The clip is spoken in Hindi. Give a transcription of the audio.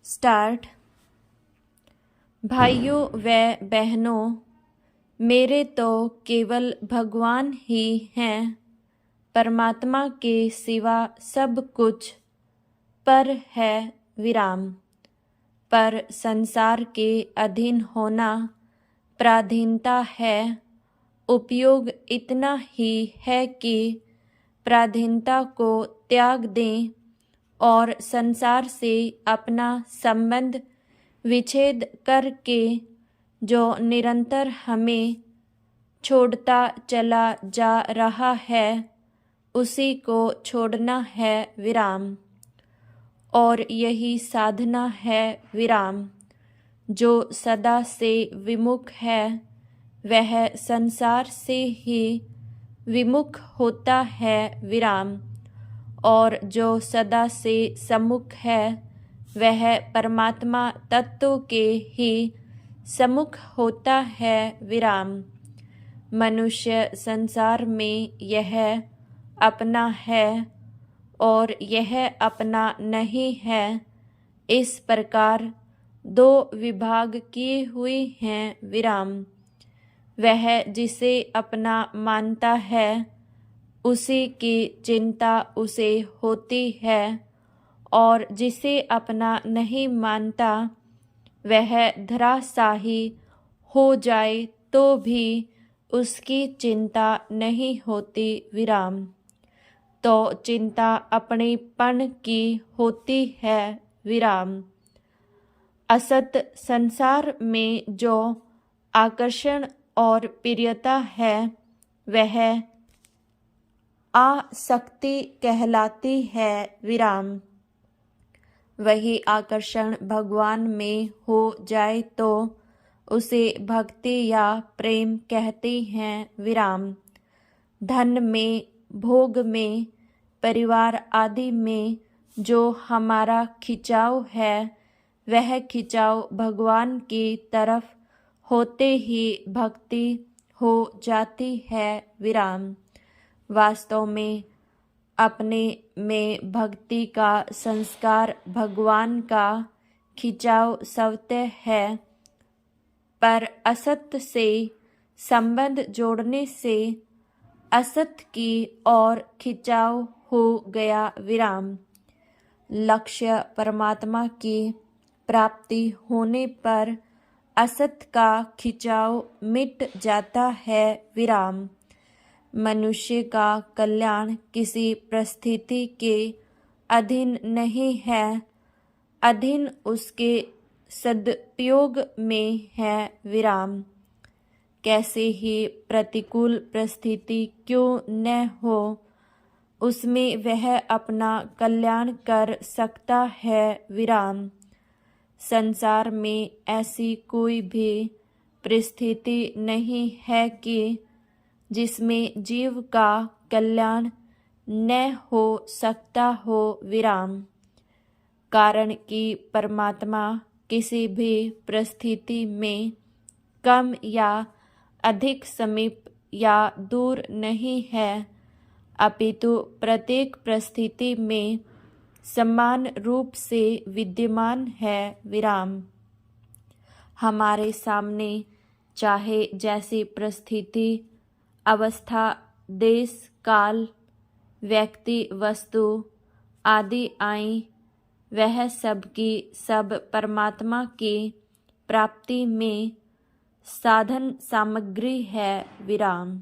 स्टार्ट। भाइयों व बहनों, मेरे तो केवल भगवान ही हैं। परमात्मा के सिवा सब कुछ पर है विराम। पर संसार के अधीन होना पराधीनता है। उपयोग इतना ही है कि पराधीनता को त्याग दें और संसार से अपना संबंध विच्छेद करके जो निरंतर हमें छोड़ता चला जा रहा है उसी को छोड़ना है विराम। और यही साधना है विराम। जो सदा से विमुख है वह संसार से ही विमुख होता है विराम। और जो सदा से सम्मुख है वह परमात्मा तत्व के ही सम्मुख होता है विराम। मनुष्य संसार में यह अपना है और यह अपना नहीं है, इस प्रकार दो विभाग किए हुए हैं विराम। वह जिसे अपना मानता है उसी की चिंता उसे होती है और जिसे अपना नहीं मानता वह धराशायी हो जाए तो भी उसकी चिंता नहीं होती विराम। तो चिंता अपनेपन की होती है विराम। असत संसार में जो आकर्षण और प्रियता है वह आसक्ति कहलाती है विराम। वही आकर्षण भगवान में हो जाए तो उसे भक्ति या प्रेम कहते हैं विराम। धन में, भोग में, परिवार आदि में जो हमारा खिंचाव है वह खिंचाव भगवान की तरफ होते ही भक्ति हो जाती है विराम। वास्तव में अपने में भक्ति का संस्कार भगवान का खिंचाव स्वतः है, पर असत से संबंध जोड़ने से असत की ओर खिंचाव हो गया विराम। लक्ष्य परमात्मा की प्राप्ति होने पर असत का खिंचाव मिट जाता है विराम। मनुष्य का कल्याण किसी परिस्थिति के अधीन नहीं है, अधीन उसके सदुपयोग में है विराम। कैसे ही प्रतिकूल परिस्थिति क्यों न हो उसमें वह अपना कल्याण कर सकता है विराम। संसार में ऐसी कोई भी परिस्थिति नहीं है कि जिसमें जीव का कल्याण न हो सकता हो विराम। कारण कि परमात्मा किसी भी परिस्थिति में कम या अधिक समीप या दूर नहीं है, अपितु प्रत्येक परिस्थिति में समान रूप से विद्यमान है विराम। हमारे सामने चाहे जैसी परिस्थिति, अवस्था, देश, काल, व्यक्ति, वस्तु आदि आई, वह सब की सब परमात्मा की प्राप्ति में साधन सामग्री है विराम।